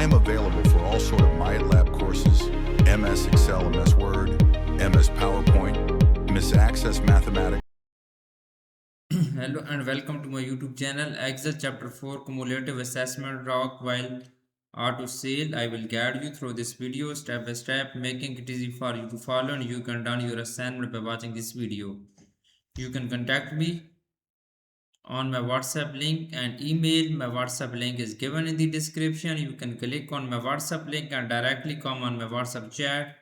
am available for all sort of MyLab courses, MS Excel, MS Word, MS PowerPoint, MS Access Mathematics. Hello and welcome to my YouTube channel Excel Chapter 4 Cumulative Assessment Rock while auto sale. I will guide you through this video step by step, making it easy for you to follow, and you can done your assignment by watching this video. You can contact me on my WhatsApp link and email. My WhatsApp link is given in the description. You can click on my WhatsApp link and directly come on my WhatsApp chat.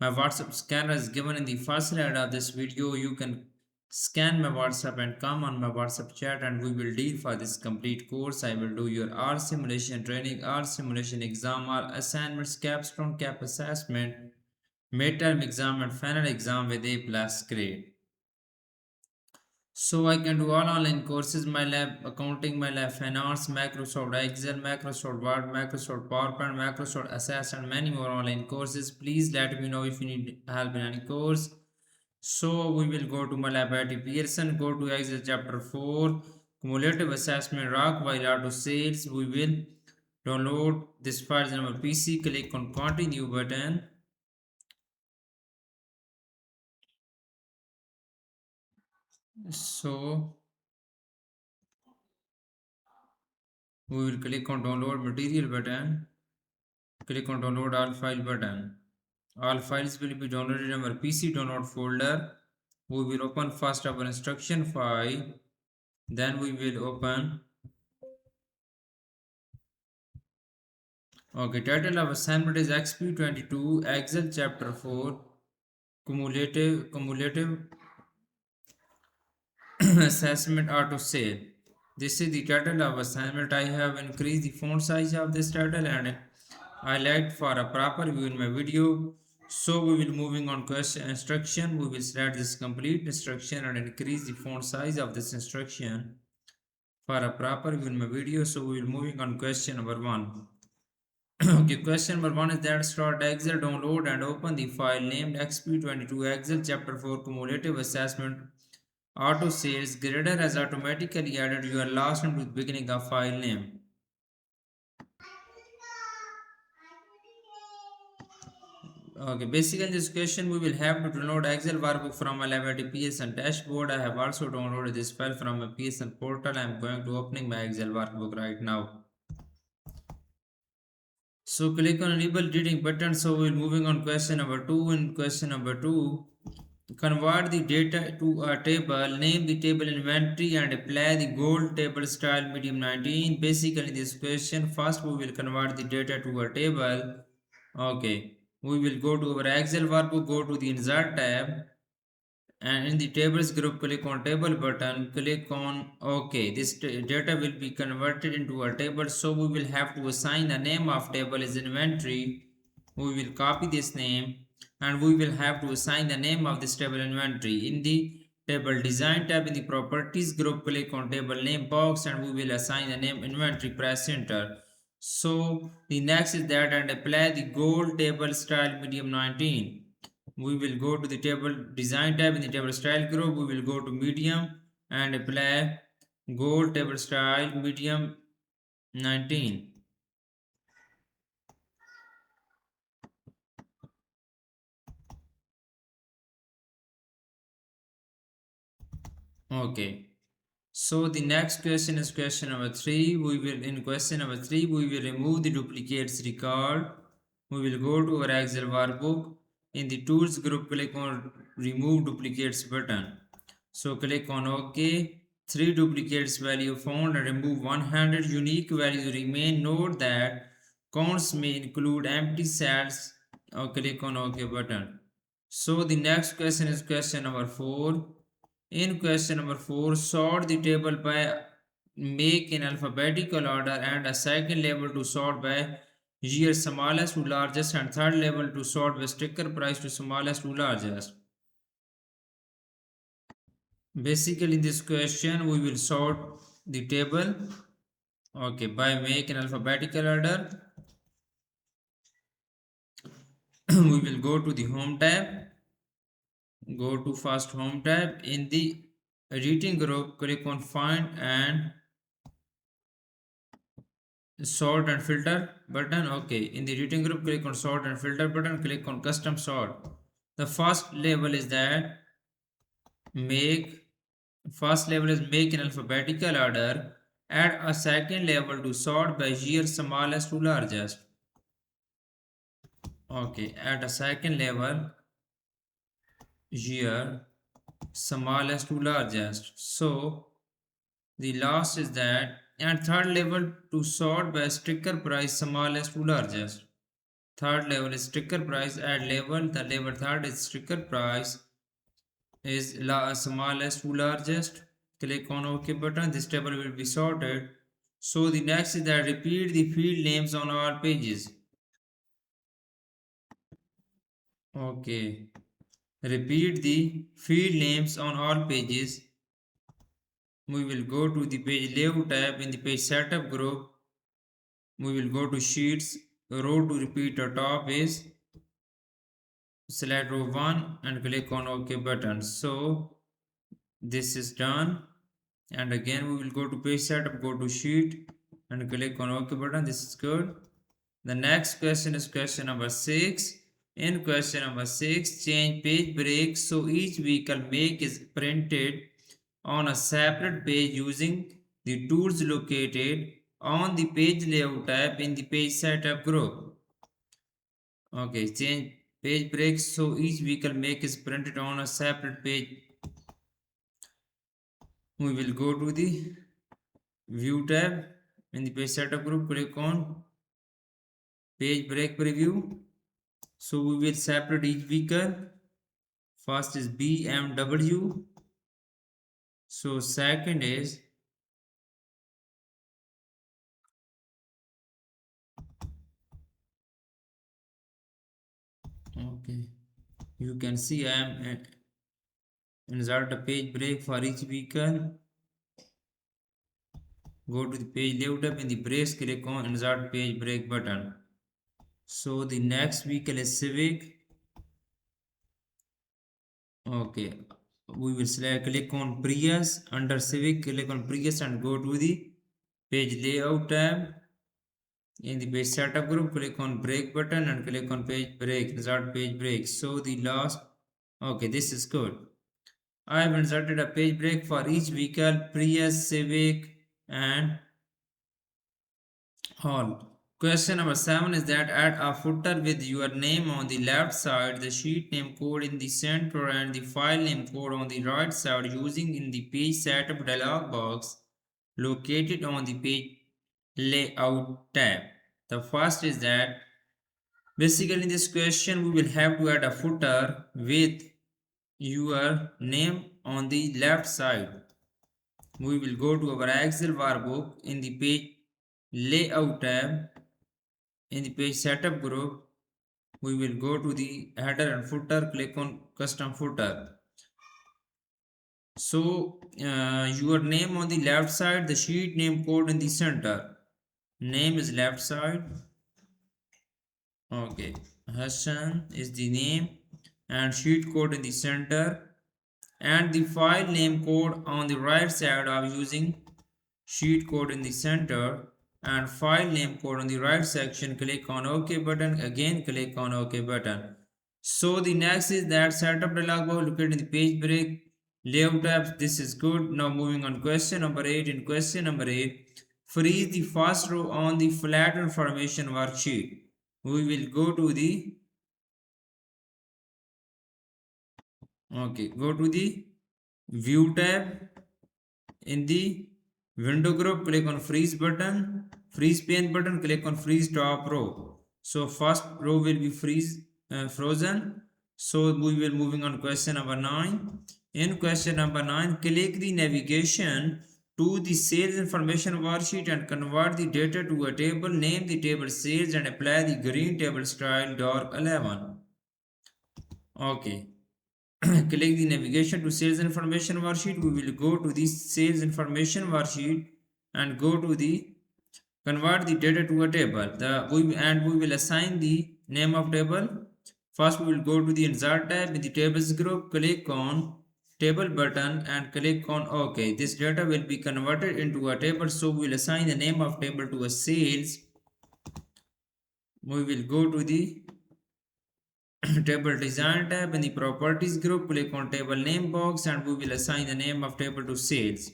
My WhatsApp scanner is given in the first slide of this video. You can scan my WhatsApp and come on my WhatsApp chat, and we will deal for this complete course. I will do your all simulation training, all simulation exam, all assignments, capstone, cap assessment, midterm exam and final exam with A plus grade. So I can do all online courses, MyLab accounting, MyLab finance, Microsoft Excel, Microsoft Word, Microsoft PowerPoint, Microsoft Access, and many more online courses. Please let me know if you need help in any course. So we will go to MyLab IT Pearson, go to Excel chapter 4, cumulative assessment rock while auto sales. We will download this file in our PC, click on continue button. So we will click on download material button, click on download all file button. All files will be downloaded in our PC download folder. We will open first our instruction file, then we will open. Okay, title of assignment is Exp22 Excel chapter 4 cumulative assessment auto sale. This is the title of assignment. I have increased the font size of this title and highlight for a proper view in my video. So we will moving on question instruction. We will select this complete instruction and increase the font size of this instruction for a proper view in my video. So we will moving on question number 1. Okay, question number 1 is that start Excel, download and open the file named Exp22 Excel chapter 4 cumulative assessment auto sales. Grader has automatically added your last name to the beginning of file name. Okay, basically in this question we will have to download Excel workbook from my Library PSN dashboard. I have also downloaded this file from my PSN portal. I am going to opening my Excel workbook right now. So click on enable reading button. So we're moving on question number 2. In question number 2, convert the data to a table, name the table inventory and apply the gold table style medium 19. Basically this question, first we will convert the data to a table. Okay, we will go to our Excel workbook, go to the insert tab, and in the tables group click on table button, click on OK. This data will be converted into a table, so we will have to assign the name of table as inventory. We will copy this name and we will have to assign the name of this table inventory. In the table design tab in the properties group, click on table name box and we will assign the name inventory, press enter. So the next is that and apply the gold table style medium 19. We will go to the table design tab in the table style group. We will go to medium and apply gold table style medium 19. Okay, so the next question is question number 3. We will in question number 3 we will remove the duplicates record. We will go to our Excel workbook. In the tools group click on remove duplicates button. So click on OK. 3 duplicates value found and remove 100 unique values remain. Note that counts may include empty cells. Or click on OK button. So the next question is question number 4. In question number 4, sort the table by make in alphabetical order and a second label to sort by year smallest to largest and third label to sort by sticker price to smallest to largest. Basically in this question we will sort the table by make in alphabetical order. We will go to the home tab, go to first home tab. In the editing group click on find and sort and filter button. Okay, in the editing group, click on sort and filter button, click on custom sort. The first level is that make first level is make in alphabetical order. Add a second level to sort by year smallest to largest. Okay, add a second level year smallest to largest. So the last is that, and third level to sort by sticker price smallest to largest. Third level is sticker price. Add level. The level third is sticker price is smallest to largest. Click on OK button. This table will be sorted. So the next is that repeat the field names on all pages. Okay. Repeat the field names on all pages. We will go to the page layout tab. In the page setup group, we will go to sheets. Row to repeat the top is select row 1 and click on OK button. So this is done, and again we will go to page setup, go to sheet and click on OK button. This is good. The next question is question number 6. In question number 6, change page break so each vehicle make is printed on a separate page using the tools located on the page layout tab in the page setup group. Okay, change page break so each vehicle make is printed on a separate page. We will go to the view tab in the page setup group, click on page break preview. So we will separate each vehicle. First is BMW. So second is okay. You can see I am insert a page break for each vehicle. Go to the page layout tab in the brace, click on insert page break button. So the next vehicle is Civic. Okay, we will select click on Prius. Under Civic, click on Prius and go to the page layout tab. In the page setup group, click on break button and click on page break, insert page break. So the last, okay, this is good. I have inserted a page break for each vehicle, Prius, Civic and all. Question number 7 is that add a footer with your name on the left side, the sheet name code in the center and the file name code on the right side using in the page setup dialog box located on the page layout tab. The first is that basically in this question we will have to add a footer with your name on the left side. We will go to our Excel workbook in the page layout tab. In the page setup group, we will go to the header and footer, click on custom footer. So your name on the left side, the sheet name code in the center. Name is left side. Okay, Hassan is the name and sheet code in the center, and the file name code on the right side of using sheet code in the center and file name code on the right section. Click on OK button, again click on OK button. So the next is that setup dialog box located in the page break layout tabs. This is good. Now moving on question number 8. In question number 8, freeze the first row on the flat information worksheet. We will go to the go to the view tab. In the window group, click on freeze button, freeze pane button, click on freeze top row. So first row will be frozen. So we will moving on question number 9. In question number 9, click the navigation to the sales information worksheet and convert the data to a table. Name the table sales and apply the green table style dark 11. Okay. Click the navigation to sales information worksheet. We will go to the sales information worksheet and go to the convert the data to a table. We will assign the name of table. First we will go to the insert tab in the tables group. Click on table button and click on OK. This data will be converted into a table, so we will assign the name of table to a sales. We will go to the table design tab in the properties group, click on table name box and we will assign the name of table to sales.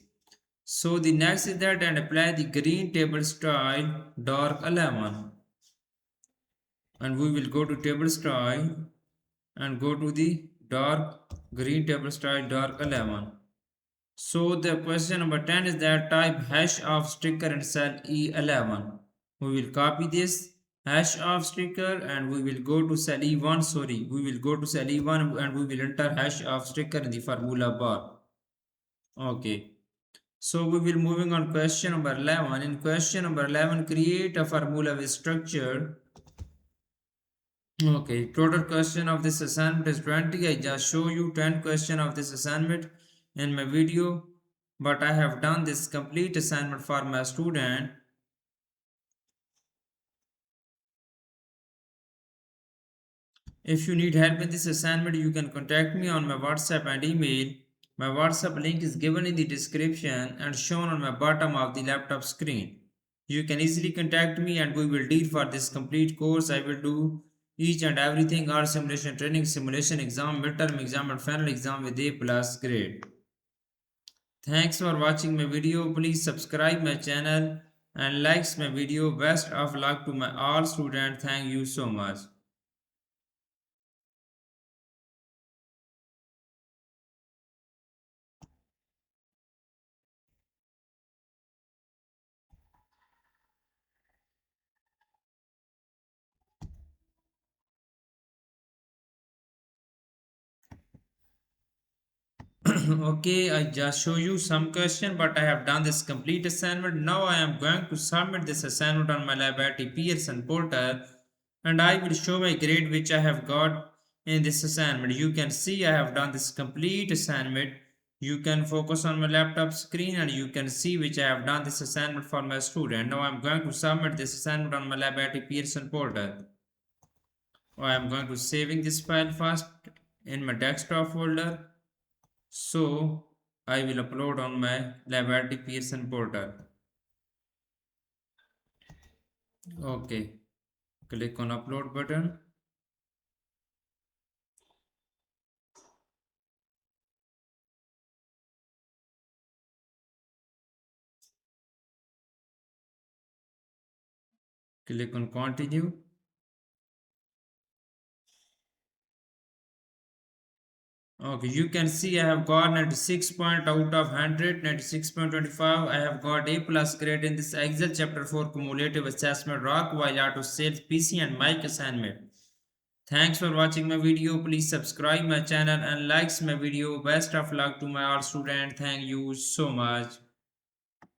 So the next is that and apply the green table style dark 11 and we will go to table style and go to the dark green table style dark 11. So the question number 10 is that type hash of sticker in cell E11. We will copy this hash of sticker and we will go to cell E1. Sorry, we will go to cell E1 and we will enter hash of sticker in the formula bar. Okay. So we will moving on question number 11. In question number 11, create a formula with structure. Okay, total question of this assignment is 20. I just show you 10 question of this assignment in my video, but I have done this complete assignment for my student. If you need help in this assignment, you can contact me on my WhatsApp and email. My WhatsApp link is given in the description and shown on my bottom of the laptop screen. You can easily contact me and we will deal for this complete course. I will do each and everything, our simulation training, simulation exam, midterm exam and final exam with A plus grade. Thanks for watching my video. Please subscribe my channel and likes my video. Best of luck to my all students. Thank you so much. Okay, I just show you some question, but I have done this complete assignment. Now I am going to submit this assignment on my library Pearson portal and I will show my grade which I have got in this assignment. You can see I have done this complete assignment. You can focus on my laptop screen and you can see which I have done this assignment for my student. Now I am going to submit this assignment on my library Pearson portal. I am going to saving this file first in my desktop folder. So I will upload on my library Pearson portal. Okay, click on upload button. Click on continue. Okay, you can see I have got 96 point out of 100, 96.25. I have got A plus grade in this Excel chapter 4 cumulative assessment rock while auto sales PC and mic assignment. Thanks for watching my video. Please subscribe my channel and likes my video. Best of luck to my all students. Thank you so much.